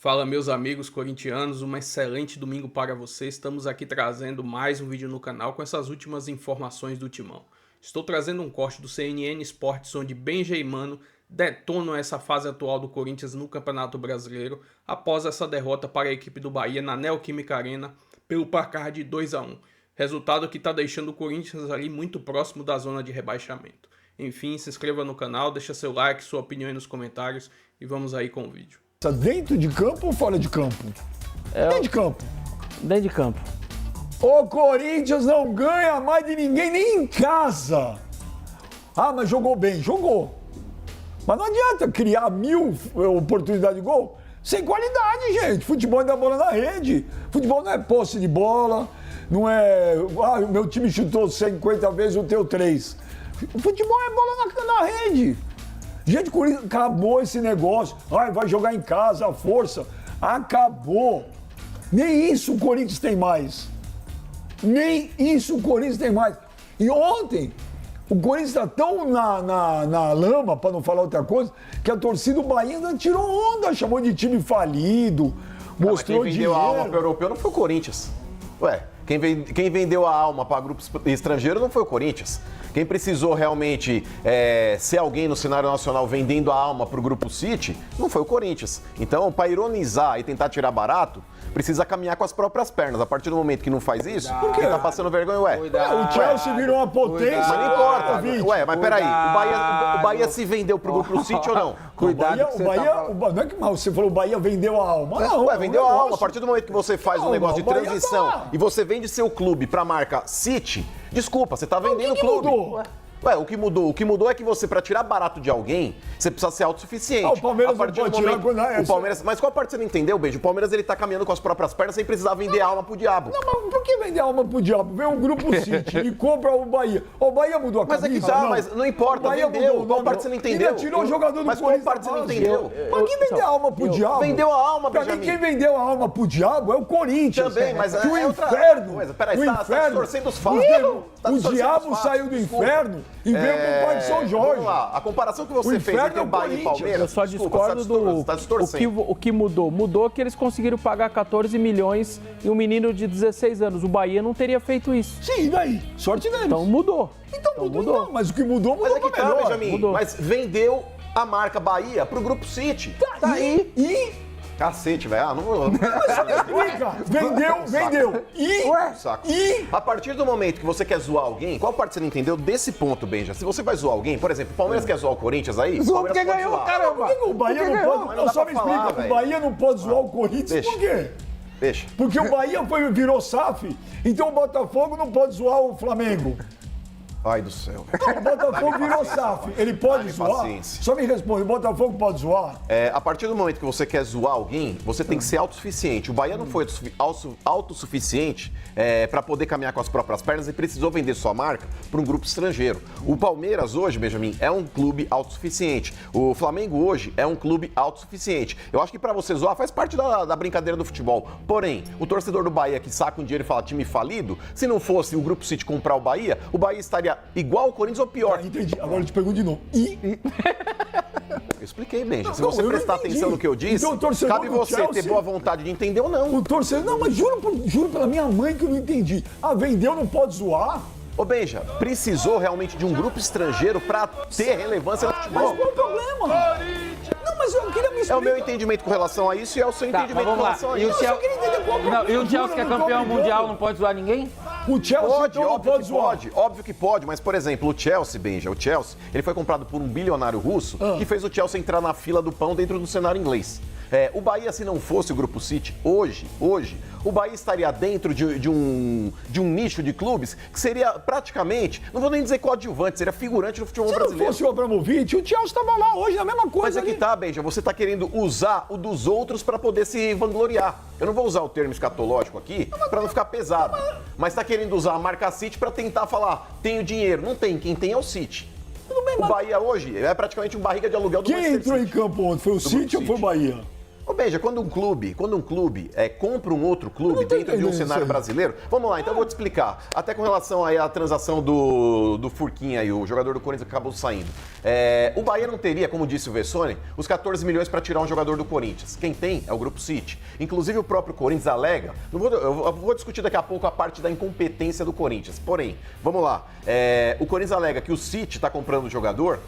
Fala, meus amigos corintianos, um excelente domingo para vocês. Estamos aqui trazendo mais um vídeo no canal com essas últimas informações do Timão. Estou trazendo um corte do CNN Esportes, onde Benja e Mano detonam essa fase atual do Corinthians no Campeonato Brasileiro após essa derrota para a equipe do Bahia na Neoquímica Arena pelo placar de 2-1. Resultado que está deixando o Corinthians ali muito próximo da zona de rebaixamento. Enfim, se inscreva no canal, deixa seu like, sua opinião aí nos comentários e vamos aí com o vídeo. Dentro de campo ou fora de campo? Dentro de campo. Dentro de campo. O Corinthians não ganha mais de ninguém, nem em casa. Ah, mas jogou bem. Jogou. Mas não adianta criar 1000 oportunidades de gol sem qualidade, gente. Futebol é dar bola na rede. Futebol não é posse de bola, não é... Ah, o meu time chutou 50 vezes, o teu 3. O futebol é bola na rede. Gente, Corinthians, acabou esse negócio. Ai, vai jogar em casa, a força. Acabou. Nem isso o Corinthians tem mais. Nem isso o Corinthians tem mais. E ontem, o Corinthians está tão na lama, para não falar outra coisa, que a torcida do Bahia ainda tirou onda, chamou de time falido, mostrou quem dinheiro. vendeu a alma para o europeu não foi o Corinthians. Ué, quem vendeu a alma para grupos estrangeiros não foi o Corinthians. Quem precisou realmente ser alguém no cenário nacional vendendo a alma para o Grupo City, não foi o Corinthians. Então, para ironizar e tentar tirar barato, precisa caminhar com as próprias pernas. A partir do momento que não faz isso, Por quê? quem tá passando vergonha, O Chelsea virou uma potência. Mas não importa. Covid. Ué, mas peraí, o Bahia se vendeu pro Grupo City ou não? Cuidado. O Bahia, não é que mal você falou, o Bahia vendeu a alma. Não, Ué, vendeu é um a alma. negócio. A partir do momento que você faz um Não, negócio de o Bahia transição tá. e você vende seu clube pra marca City, desculpa, você tá vendendo o que clube. mudou? Ué, o que mudou? O que mudou é que você, pra tirar barato de alguém, você precisa ser autossuficiente. Ah, o Palmeiras A partir não do pode tirar momento- quando é o Palmeiras, mas qual parte você não entendeu, Beijo? O Palmeiras ele tá caminhando com as próprias pernas sem precisar vender a alma pro diabo. Não, mas por que vender a alma pro diabo? Vem um Grupo City e compra o Bahia. O Bahia mudou a Mas camisa? é que tá, mas não importa, O Bahia vendeu. mudou o Qual nome. parte você não entendeu? Ainda tirou o jogador do Mas qual Corinthians parte você não da base. entendeu? Mas quem vendeu a alma pro diabo? Vendeu a alma, Pra mim, Benjamin. quem vendeu a alma pro diabo é o Corinthians. Também, mas que o é outra inferno, coisa. Peraí, o você tá inferno, distorcendo os fatos. Tá o distorcendo diabo os fatos, saiu do desculpa. inferno e veio pro Pai de São Jorge. Vamos lá, a comparação que você O fez inferno entre é o Bahia e Corinthians. Palmeiras... Eu só desculpa, discordo você tá do distorcendo. o que mudou. Mudou que eles conseguiram pagar 14 milhões e um menino de 16 anos. O Bahia não teria feito isso. Sim, e daí? Sorte deles. Então mudou. Então mudou. Não, mas o que mudou, Mas mudou é que pra tá, melhor. Benjamin. mudou. Mas vendeu a marca Bahia pro Grupo City. Tá aí. E... Cacete, velho. Ah, não vou... Explica. Vendeu. Saco. E... A partir do momento que você quer zoar alguém, qual parte você não entendeu desse ponto, Benja? Se você vai zoar alguém, por exemplo, o Palmeiras quer zoar o Corinthians aí? o Palmeiras porque pode ganhou, zoar. caramba. Por que o Bahia não pode... Mas não Não, dá só pra me falar, explica. velho. O Bahia não pode zoar o Corinthians. Deixa. Por quê? Deixa. Porque o Bahia virou SAF, então o Botafogo não pode zoar o Flamengo. Ai do céu. O Botafogo virou SAF. Ele pode Dá-me zoar? paciência. Só me responde, o Botafogo pode zoar? A partir do momento que você quer zoar alguém, você tem que ser autossuficiente. O Bahia não foi autossuficiente para poder caminhar com as próprias pernas e precisou vender sua marca para um grupo estrangeiro. O Palmeiras hoje, Benjamin, é um clube autossuficiente. O Flamengo hoje é um clube autossuficiente. Eu acho que para você zoar faz parte da brincadeira do futebol. Porém, o torcedor do Bahia que saca um dinheiro e fala time falido, se não fosse o Grupo City comprar o Bahia estaria igual ao Corinthians ou pior. Entendi. Agora eu te pergunto de novo. Eu expliquei, Benja. Se Não, você eu não prestar entendi. atenção no que eu disse, Então, o torcedor cabe do você ter Chelsea- boa vontade de entender ou não. O torcedor... Não, mas juro pela minha mãe que eu não entendi. Ah, vendeu, não pode zoar? Ô, Benja, precisou realmente de um grupo estrangeiro para ter relevância no Mas futebol. qual o problema? Não, mas eu queria me É explicar. o meu entendimento com relação a isso e é o seu Tá, entendimento mas com vamos relação lá. a E o isso. Eu só queria entender qual o problema. E o Chelsea, que é Juro, eu não tô campeão brigando. mundial, não pode zoar ninguém? O Chelsea Pode, então, não óbvio pode que zoar. pode, óbvio que pode, mas, por exemplo, o Chelsea, Benja, ele foi comprado por um bilionário russo que fez o Chelsea entrar na fila do pão dentro do cenário inglês. O Bahia, se não fosse o Grupo City, hoje, o Bahia estaria dentro de um nicho de clubes que seria praticamente, não vou nem dizer coadjuvante, seria figurante no futebol Se não brasileiro. fosse o Abramovich, o Chelsea estava lá hoje, na mesma coisa. Mas é que ali. tá, Benja, você tá querendo usar o dos outros para poder se vangloriar. Eu não vou usar o termo escatológico aqui para não ficar pesado. Mas tá querendo usar a marca City para tentar falar, tenho dinheiro. Não tem, quem tem é o City. Tudo bem, O mas Bahia hoje é praticamente um barriga de aluguel do quem Manchester entrou em City. campo ontem? Foi o City ou foi o Bahia? Ô, Benja, quando um clube compra um outro clube dentro de um cenário brasileiro, vamos lá, então eu vou te explicar. Até com relação aí à transação do Furquim aí, o jogador do Corinthians que acabou saindo. O Bahia não teria, como disse o Vessone, os 14 milhões para tirar um jogador do Corinthians. Quem tem é o Grupo City. Inclusive o próprio Corinthians alega, eu vou discutir daqui a pouco a parte da incompetência do Corinthians. Porém, vamos lá, o Corinthians alega que o City está comprando o jogador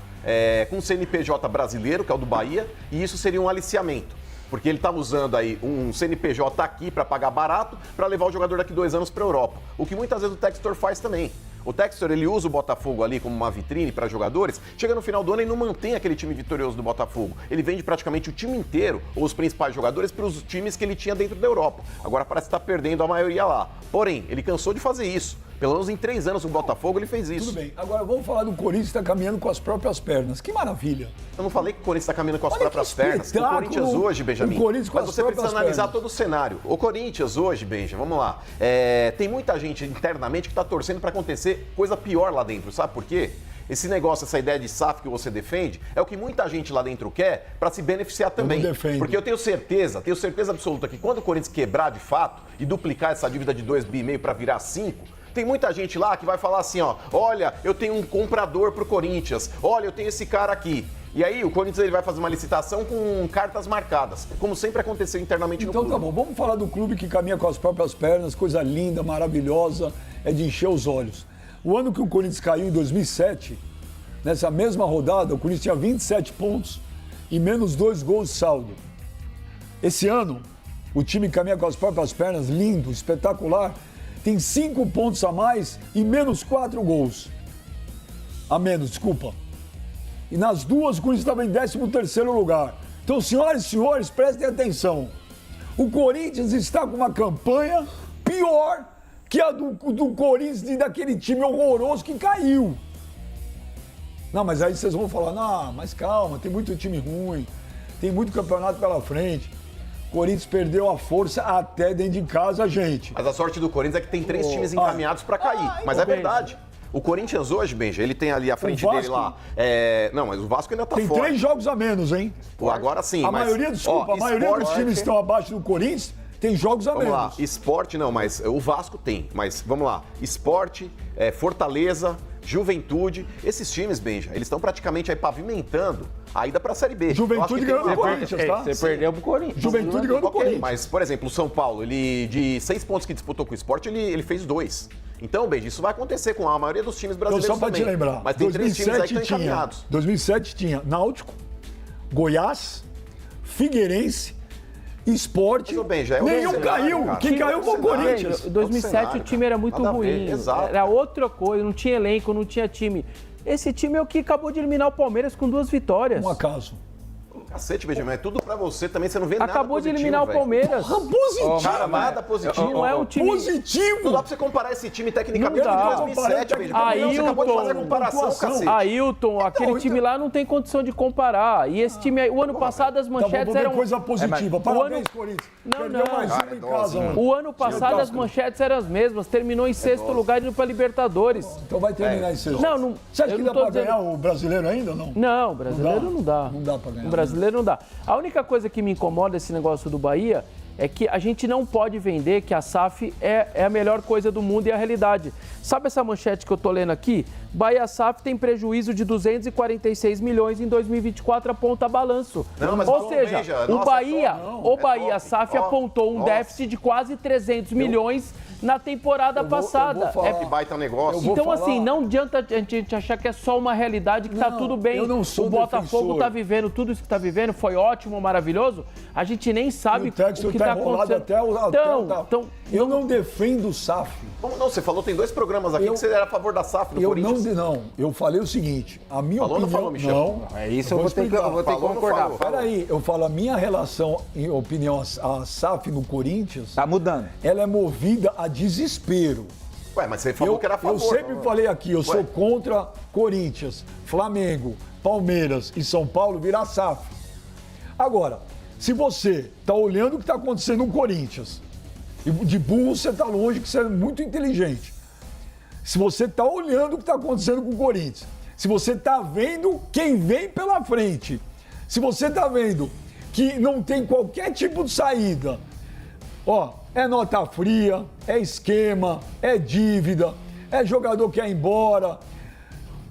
com um CNPJ brasileiro, que é o do Bahia, e isso seria um aliciamento. Porque ele está usando aí um CNPJ aqui para pagar barato para levar o jogador daqui 2 anos para a Europa. O que muitas vezes o Textor faz também. O Textor, ele usa o Botafogo ali como uma vitrine para jogadores, chega no final do ano e não mantém aquele time vitorioso do Botafogo. Ele vende praticamente o time inteiro, ou os principais jogadores, para os times que ele tinha dentro da Europa. Agora parece que está perdendo a maioria lá. Porém, ele cansou de fazer isso. Pelo menos em 3 anos o Botafogo ele fez isso. Tudo bem. Agora vamos falar do Corinthians que está caminhando com as próprias pernas. Que maravilha. Eu não falei que o Corinthians está caminhando com as Olha próprias pernas. O Corinthians hoje, Benjamin, o Corinthians com mas as você precisa próprias analisar pernas. todo o cenário. O Corinthians hoje, Benja, vamos lá. Tem muita gente internamente que está torcendo para acontecer coisa pior lá dentro. Sabe por quê? Esse negócio, essa ideia de SAF que você defende, é o que muita gente lá dentro quer para se beneficiar também. Eu não defendo. Porque eu tenho certeza absoluta que quando o Corinthians quebrar de fato e duplicar essa dívida de 2,5 bi para virar 5, tem muita gente lá que vai falar assim, ó, olha, eu tenho um comprador pro Corinthians, olha, eu tenho esse cara aqui. E aí o Corinthians ele vai fazer uma licitação com cartas marcadas, como sempre aconteceu internamente no clube. Então tá bom, vamos falar do clube que caminha com as próprias pernas, coisa linda, maravilhosa, é de encher os olhos. O ano que o Corinthians caiu, em 2007, nessa mesma rodada, o Corinthians tinha 27 pontos e menos 2 gols de saldo. Esse ano, o time caminha com as próprias pernas, lindo, espetacular, tem 5 pontos a mais e menos 4 gols. A menos, desculpa. E nas duas, o Corinthians estava em 13º lugar. Então, senhoras e senhores, prestem atenção. O Corinthians está com uma campanha pior que a do Corinthians e daquele time horroroso que caiu. Não, mas aí vocês vão falar, não, mas calma, tem muito time ruim, tem muito campeonato pela frente. O Corinthians perdeu a força até dentro de casa, gente. Mas a sorte do Corinthians é que tem 3 times encaminhados para cair. Mas é verdade. O Corinthians hoje, Benja, ele tem ali à frente dele lá. Não, mas o Vasco ainda tá tem fora. Tem 3 jogos a menos, hein? Agora sim, a maioria, desculpa, a maioria dos times que estão abaixo do Corinthians tem jogos a menos. Vamos lá, Sport não, mas o Vasco tem. Mas vamos lá, Sport, Fortaleza, Juventude, esses times, Benja, eles estão praticamente aí pavimentando a ida para a Série B. Juventude ganhou do Corinthians, tá? Você perdeu pro Corinthians. Juventude ganhou do Corinthians. Mas, por exemplo, o São Paulo, ele de 6 pontos que disputou com o Sport, ele fez 2. Então, Benja, isso vai acontecer com a maioria dos times brasileiros então, só para te lembrar, mas tem 3 times aí que estão encaminhados. 2007 tinha Náutico, Goiás, Figueirense, Sport, nenhum caiu. Cara. Quem caiu foi o Corinthians. Em 2007 o time era muito ruim. Era outra coisa, não tinha elenco, não tinha time. Esse time é o que acabou de eliminar o Palmeiras com 2 vitórias. Um acaso. Cacete, Benjamin, é tudo pra você também, você não vê nada acabou positivo, de eliminar o Palmeiras. Positivo. Cara, nada positivo. Não é um time... Positivo. Não dá pra você comparar esse time tecnicamente Não dá. com 2007, Benjamin. Você acabou de fazer a comparação, cacete. Ailton, aquele time lá não tem condição de comparar. E esse time, o ano passado as manchetes eram... coisa positiva. Parabéns, Corinthians. Não. Mais uma em casa, o ano passado as manchetes eram as mesmas. Terminou em 6º lugar indo pra Libertadores. Então vai terminar em 6º. Não. Você acha que dá pra ganhar o brasileiro ainda ou não? Não, o brasileiro não dá. Não dá pra ganhar. O brasileiro não dá. A única coisa que me incomoda esse negócio do Bahia é que a gente não pode vender que a SAF é a melhor coisa do mundo e a realidade. Sabe essa manchete que eu tô lendo aqui? Bahia SAF tem prejuízo de 246 milhões em 2024, aponta balanço. Ou seja, o Bahia SAF apontou um déficit de quase 300 milhões na temporada passada. Que baita negócio. Então, assim, não adianta a gente achar que é só uma realidade que tá tudo bem. Eu não sou o Botafogo defensor. tá vivendo tudo isso que tá vivendo, foi ótimo, maravilhoso. A gente nem sabe o que tá acontecendo. Então, eu não defendo o SAF. Como não? Você falou, tem 2 programas aqui que você era a favor da SAF do Corinthians. Não, eu falei o seguinte, a minha opinião... Não falou, Michel? Não, é isso eu vou ter que concordar. Peraí, eu falo, a minha relação, em opinião, a SAF no Corinthians... Tá mudando. Ela é movida a desespero. Ué, mas você falou que era a favor. Eu sempre falei aqui, eu sou contra Corinthians, Flamengo, Palmeiras e São Paulo virar SAF. Agora, se você está olhando o que está acontecendo no Corinthians, e de burro você está longe, que você é muito inteligente. Se você está olhando o que está acontecendo com o Corinthians, se você está vendo quem vem pela frente, se você está vendo que não tem qualquer tipo de saída. Ó, é nota fria, é esquema, é dívida, é jogador que quer ir embora.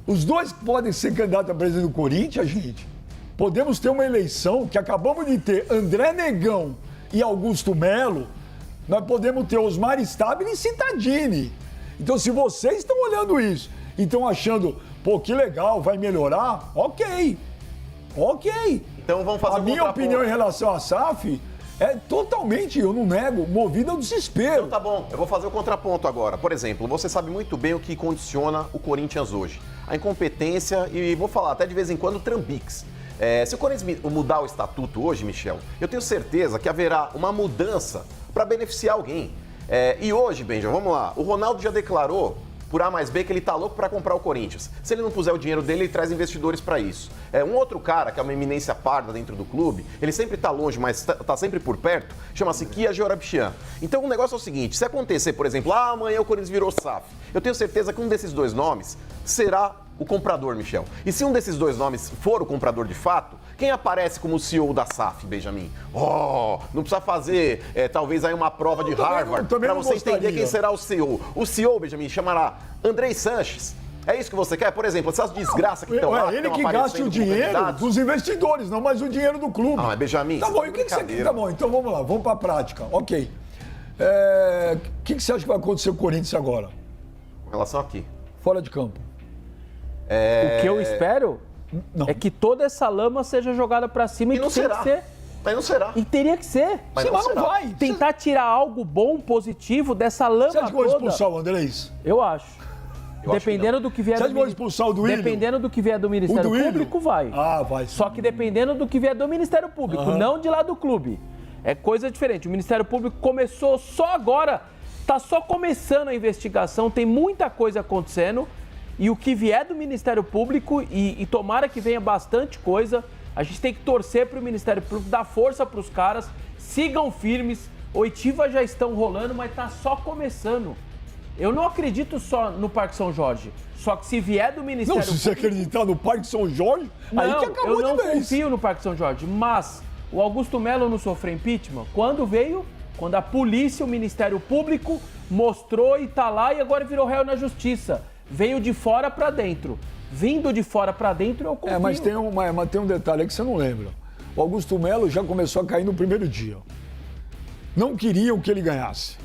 Os dois podem ser candidatos a presidente do Corinthians, gente. Podemos ter uma eleição que acabamos de ter André Negão e Augusto Melo. Nós podemos ter Osmar Stabile e Cittadini. Então, se vocês estão olhando isso e estão achando, pô, que legal, vai melhorar, ok. Então vamos fazer A minha opinião em relação à SAF é totalmente, eu não nego, movida ao desespero. Então tá bom, eu vou fazer o contraponto agora. Por exemplo, você sabe muito bem o que condiciona o Corinthians hoje. A incompetência e, vou falar até de vez em quando, o trambiques. Se o Corinthians mudar o estatuto hoje, Michel, eu tenho certeza que haverá uma mudança para beneficiar alguém. E hoje, Benja, vamos lá, o Ronaldo já declarou por A mais B que ele tá louco para comprar o Corinthians. Se ele não puser o dinheiro dele, ele traz investidores para isso. Um outro cara, que é uma eminência parda dentro do clube, ele sempre tá longe, mas tá sempre por perto, chama-se Kia Jorabichian. Então o negócio é o seguinte, se acontecer, por exemplo, amanhã o Corinthians virou SAF, eu tenho certeza que um desses dois nomes será o comprador, Michel. E se um desses dois nomes for o comprador de fato, quem aparece como CEO da SAF, Benjamin? Não precisa fazer, talvez, aí uma prova de Harvard para você entender quem será o CEO. O CEO, Benjamin, chamará Andrei Sanches. É isso que você quer? Por exemplo, essas desgraças que estão lá... Ele que gasta o dinheiro dos investidores, não mais o dinheiro do clube. Mas Benjamin... Tá bom, e o que você quer? Tá bom, então vamos lá, vamos para a prática. Ok. O que você acha que vai acontecer com o Corinthians agora? Com relação aqui. Fora de campo. O que eu espero é que toda essa lama seja jogada pra cima e não que tem será. que ser. Mas não será. E teria que ser. Mas não vai. Tentar tirar algo bom, positivo dessa lama Você acha que vão toda. expulsar o Andrés? Eu acho. Dependendo do que vier Você acha que vão expulsar o Duílio? Dependendo do que vier do Ministério Público, vai. Vai. Só que dependendo do que vier do Ministério Público, não de lá do clube. É coisa diferente. O Ministério Público começou só agora, tá só começando a investigação, tem muita coisa acontecendo. E o que vier do Ministério Público, e tomara que venha bastante coisa, a gente tem que torcer para o Ministério Público, dar força para os caras, sigam firmes, oitivas já estão rolando, mas tá só começando. Eu não acredito só no Parque São Jorge, só que se vier do Ministério Público... Não, se você acreditar no Parque São Jorge, aí que acabou de vez. Eu não confio no Parque São Jorge, mas o Augusto Melo não sofreu impeachment? Quando veio? Quando a polícia, o Ministério Público mostrou e tá lá e agora virou réu na justiça. Veio de fora para dentro. Vindo de fora para dentro, eu confio. Mas tem um detalhe aí que você não lembra. O Augusto Melo já começou a cair no primeiro dia. Não queriam que ele ganhasse.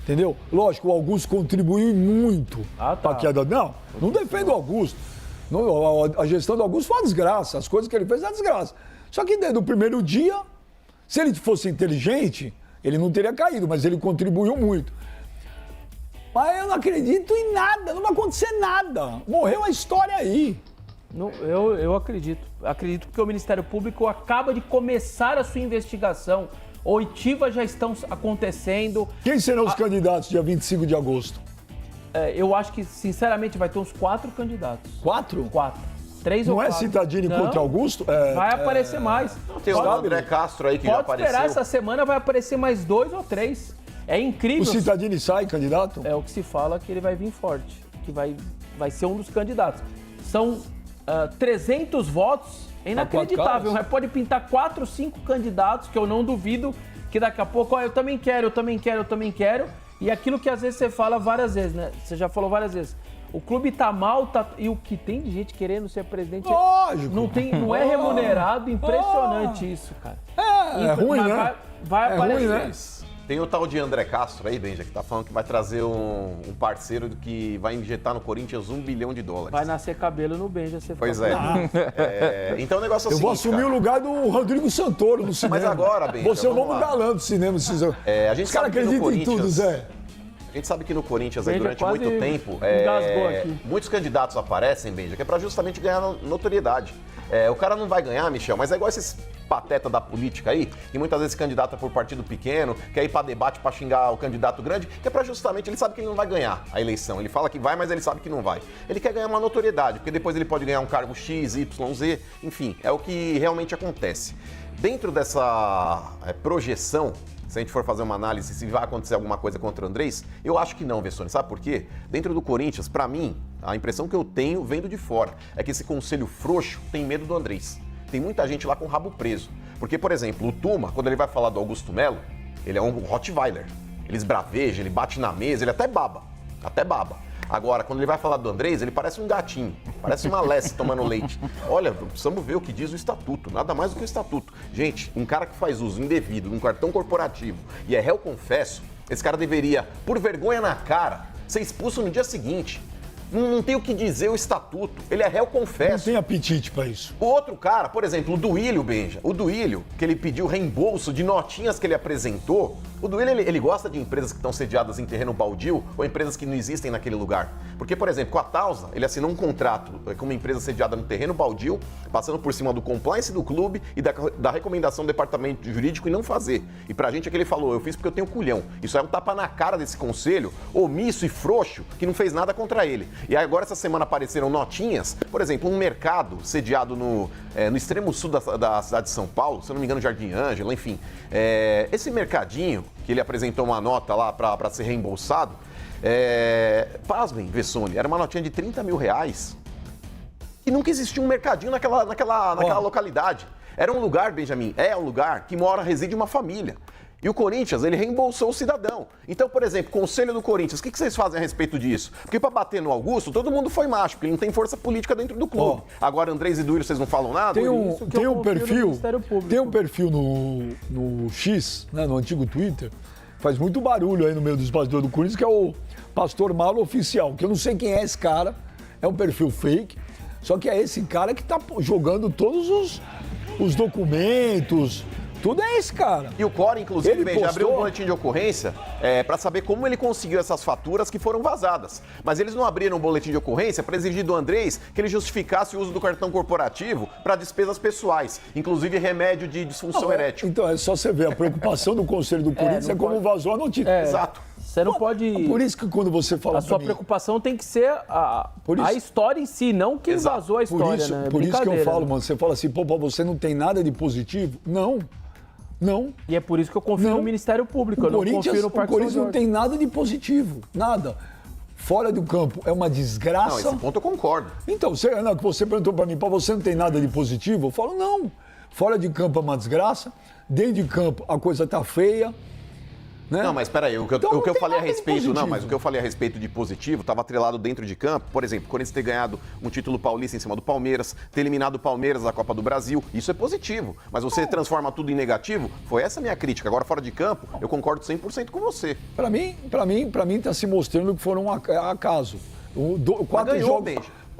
Entendeu? Lógico, o Augusto contribuiu muito para a queda. Não defendo o Augusto. A gestão do Augusto foi uma desgraça. As coisas que ele fez é uma desgraça. Só que desde o primeiro dia, se ele fosse inteligente, ele não teria caído, mas ele contribuiu muito. Mas eu não acredito em nada, não vai acontecer nada. Morreu a história aí. Eu acredito. Acredito porque o Ministério Público acaba de começar a sua investigação. Oitivas já estão acontecendo. Quem serão os candidatos dia 25 de agosto? Eu acho que, sinceramente, vai ter uns 4 candidatos. 4? 4. 3 ou 4. Não é Cittadini contra Augusto? Vai aparecer mais. Tem o André Castro aí que já apareceu. Pode esperar, essa semana vai aparecer mais 2 ou 3. É incrível. O Cittadini sai candidato? É o que se fala que ele vai vir forte, que vai ser um dos candidatos. São 300 votos, é inacreditável. Pode pintar 4 ou 5 candidatos, que eu não duvido que daqui a pouco, eu também quero. E aquilo que às vezes você fala várias vezes, né? Você já falou várias vezes. O clube tá mal, e o que tem de gente querendo ser presidente... Lógico. Não é remunerado, impressionante isso, cara. É ruim, né? Vai aparecer. Ruim, né? Tem o tal de André Castro aí, Benja, que tá falando que vai trazer um parceiro que vai injetar no Corinthians $1 bilhão. Vai nascer cabelo no Benja, você Pois é. Então o negócio é o seguinte, eu vou assumir o lugar do Rodrigo Santoro no cinema. Mas agora, Benja, você é o novo galã do cinema. Os caras acreditam em tudo, Zé. A gente sabe que no Corinthians, aí, durante muito tempo, muitos candidatos aparecem, Benja, que é para justamente ganhar notoriedade. O cara não vai ganhar, Michel, mas é igual esses pateta da política aí, que muitas vezes se candidata por partido pequeno, quer ir para debate para xingar o candidato grande, que é para justamente, ele sabe que ele não vai ganhar a eleição. Ele fala que vai, mas ele sabe que não vai. Ele quer ganhar uma notoriedade, porque depois ele pode ganhar um cargo X, Y, Z, enfim, é o que realmente acontece. Dentro dessa projeção, se a gente for fazer uma análise se vai acontecer alguma coisa contra o Andrés, eu acho que não, Vessone. Sabe por quê? Dentro do Corinthians, para mim, a impressão que eu tenho, vendo de fora, é que esse conselho frouxo tem medo do Andrés. Tem muita gente lá com o rabo preso. Porque, por exemplo, o Tuma, quando ele vai falar do Augusto Melo, ele é um Rottweiler. Ele esbraveja, ele bate na mesa, ele até baba. Até baba. Agora, quando ele vai falar do Andrés, ele parece um gatinho, parece uma Lessie tomando leite. Olha, precisamos ver o que diz o estatuto, nada mais do que o estatuto. Gente, um cara que faz uso indevido de um cartão corporativo e é réu confesso, esse cara deveria, por vergonha na cara, ser expulso no dia seguinte. Não tem o que dizer o estatuto. Ele é réu confesso. Não tem apetite pra isso. O outro cara, por exemplo, o Duílio, Benja. O Duílio, que ele pediu reembolso de notinhas que ele apresentou. O Duílio, ele gosta de empresas que estão sediadas em terreno baldio ou empresas que não existem naquele lugar. Porque, por exemplo, com a Tausa, ele assinou um contrato com uma empresa sediada no terreno baldio, passando por cima do compliance do clube e da recomendação do departamento jurídico e não fazer. E pra gente é que ele falou, eu fiz porque eu tenho culhão. Isso é um tapa na cara desse conselho, omisso e frouxo, que não fez nada contra ele. E agora, essa semana, apareceram notinhas, por exemplo, um mercado sediado no extremo sul da cidade de São Paulo, se eu não me engano, Jardim Ângela, enfim. Esse mercadinho, que ele apresentou uma nota lá para ser reembolsado, pasmem, Vessone, era uma notinha de 30 mil reais. E nunca existiu um mercadinho naquela localidade. Era um lugar, Benjamin, um lugar que reside uma família. E o Corinthians, ele reembolsou o cidadão. Então, por exemplo, Conselho do Corinthians, o que vocês fazem a respeito disso? Porque para bater no Augusto, todo mundo foi macho, porque ele não tem força política dentro do clube. Agora, Andrés e Duílio, vocês não falam nada? Tem um perfil no X, né, no antigo Twitter, faz muito barulho aí no meio dos bastidores do Corinthians, que é o Pastor Malo Oficial, que eu não sei quem é esse cara, é um perfil fake, só que é esse cara que tá jogando todos os documentos. Tudo é esse cara. E o Core, inclusive, já abriu um boletim de ocorrência para saber como ele conseguiu essas faturas que foram vazadas. Mas eles não abriram um boletim de ocorrência para exigir do Andrés que ele justificasse o uso do cartão corporativo para despesas pessoais, inclusive remédio de disfunção erétil. Então, é só você ver, a preocupação do Conselho do Corinthians é como vazou a notícia. Exato. Você não pode... Por isso que quando você fala A sua preocupação tem que ser a história em si, não quem vazou a história, né? Por isso que eu falo, mano, você fala assim, pô, você não tem nada de positivo? Não. E é por isso que eu confio no Ministério Público, eu não confio no Parque São Jorge. O Corinthians não tem nada de positivo, nada. Fora do campo é uma desgraça. Não, esse ponto eu concordo. Então, você perguntou pra mim, você não tem nada de positivo? Eu falo, não. Fora de campo é uma desgraça, dentro de campo a coisa tá feia. Né? Não, mas peraí, o que eu falei a respeito, o que eu falei a respeito de positivo estava atrelado dentro de campo. Por exemplo, o Corinthians ter ganhado um título paulista em cima do Palmeiras, ter eliminado o Palmeiras da Copa do Brasil, isso é positivo. Mas você transforma tudo em negativo? Foi essa a minha crítica. Agora, fora de campo, eu concordo 100% com você. Para mim tá se mostrando que foram um acaso.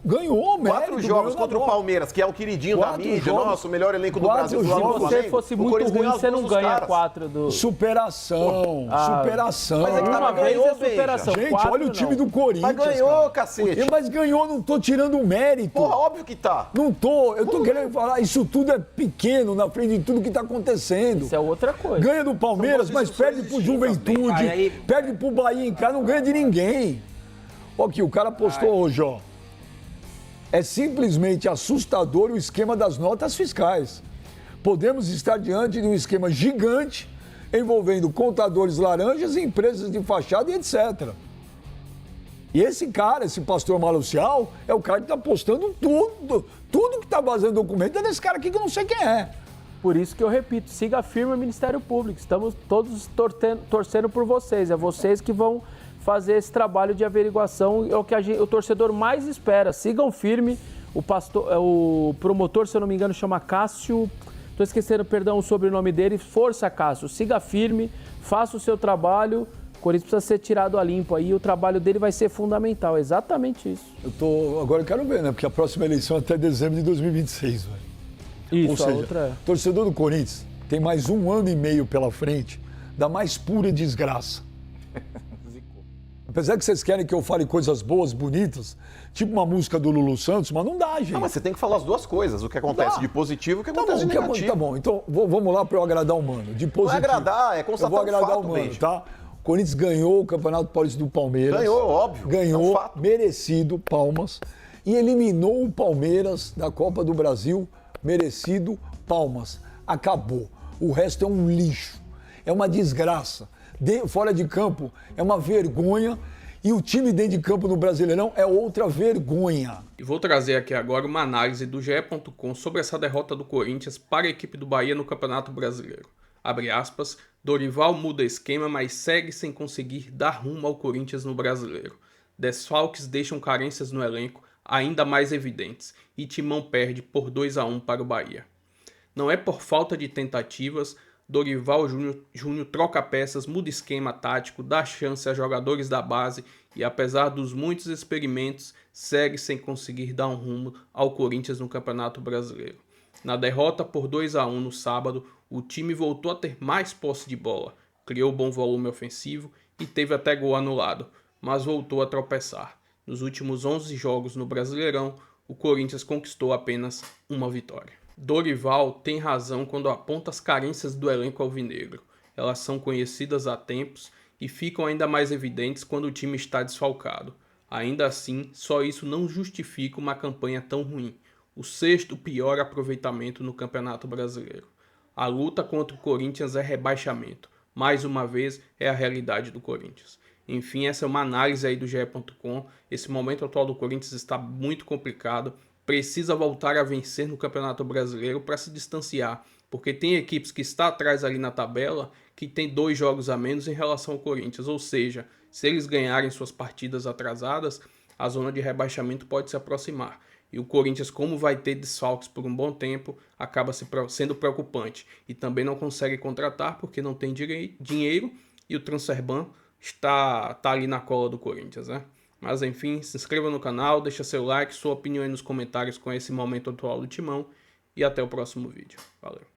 Ganhou, mérito. 4 jogos contra o Palmeiras, que é o queridinho da mídia, o melhor elenco do Brasil. Se você fosse muito ruim, você não ganha 4 do... Superação. Mas é que uma vez é superação. Gente, olha o time do Corinthians. Mas ganhou, cacete. Mas ganhou, não tô tirando o mérito. Porra, óbvio que tá. Não tô. Eu tô querendo falar, isso tudo é pequeno na frente de tudo que tá acontecendo. Isso é outra coisa. Ganha do Palmeiras, mas perde pro Juventude, perde pro Bahia em casa, não ganha de ninguém. Ó, aqui, o cara postou hoje, ó. É simplesmente assustador o esquema das notas fiscais. Podemos estar diante de um esquema gigante envolvendo contadores laranjas, empresas de fachada e etc. E esse cara, esse pastor Malucial, é o cara que está postando tudo. Tudo que está vazando documento é desse cara aqui que eu não sei quem é. Por isso que eu repito, siga firme o Ministério Público. Estamos todos torcendo por vocês. É vocês que vão fazer esse trabalho de averiguação, é o que o torcedor mais espera. Sigam firme. O promotor, se eu não me engano, chama Cássio. Estou esquecendo, perdão, o sobrenome dele. Força, Cássio. Siga firme, faça o seu trabalho. O Corinthians precisa ser tirado a limpo aí. O trabalho dele vai ser fundamental. É exatamente isso. Agora eu quero ver, né? Porque a próxima eleição é até dezembro de 2026, velho. Isso, ou seja, a outra é. Torcedor do Corinthians tem mais 1 ano e meio pela frente da mais pura desgraça. Apesar que vocês querem que eu fale coisas boas, bonitas, tipo uma música do Lulu Santos, mas não dá, gente. Não, mas você tem que falar as duas coisas, o que acontece de positivo e o que acontece de negativo. Tá bom, então vamos lá para eu agradar o mano. De positivo. Não é agradar, é constatar eu vou agradar o fato, o mano, tá? O Corinthians ganhou o Campeonato Paulista do Palmeiras. Ganhou, óbvio. Ganhou, merecido, palmas. E eliminou o Palmeiras da Copa do Brasil, merecido, palmas. Acabou. O resto é um lixo. É uma desgraça. Fora de campo, é uma vergonha. E o time dentro de campo no Brasileirão é outra vergonha. E vou trazer aqui agora uma análise do GE.com sobre essa derrota do Corinthians para a equipe do Bahia no Campeonato Brasileiro. Abre aspas, Dorival muda esquema, mas segue sem conseguir dar rumo ao Corinthians no Brasileiro. Desfalques deixam carências no elenco ainda mais evidentes e Timão perde por 2-1 para o Bahia. Não é por falta de tentativas, Dorival Júnior troca peças, muda esquema tático, dá chance a jogadores da base e apesar dos muitos experimentos, segue sem conseguir dar um rumo ao Corinthians no Campeonato Brasileiro. Na derrota por 2-1 no sábado, o time voltou a ter mais posse de bola, criou bom volume ofensivo e teve até gol anulado, mas voltou a tropeçar. Nos últimos 11 jogos no Brasileirão, o Corinthians conquistou apenas uma vitória. Dorival tem razão quando aponta as carências do elenco alvinegro. Elas são conhecidas há tempos e ficam ainda mais evidentes quando o time está desfalcado. Ainda assim, só isso não justifica uma campanha tão ruim. O sexto pior aproveitamento no Campeonato Brasileiro. A luta contra o Corinthians é rebaixamento. Mais uma vez, é a realidade do Corinthians. Enfim, essa é uma análise aí do GE.com. Esse momento atual do Corinthians está muito complicado. Precisa voltar a vencer no Campeonato Brasileiro para se distanciar, porque tem equipes que estão atrás ali na tabela que tem 2 jogos a menos em relação ao Corinthians, ou seja, se eles ganharem suas partidas atrasadas, a zona de rebaixamento pode se aproximar. E o Corinthians, como vai ter desfalques por um bom tempo, acaba sendo preocupante e também não consegue contratar porque não tem dinheiro e o Transferban está ali na cola do Corinthians, né? Mas enfim, se inscreva no canal, deixa seu like, sua opinião aí nos comentários com esse momento atual do Timão e até o próximo vídeo. Valeu!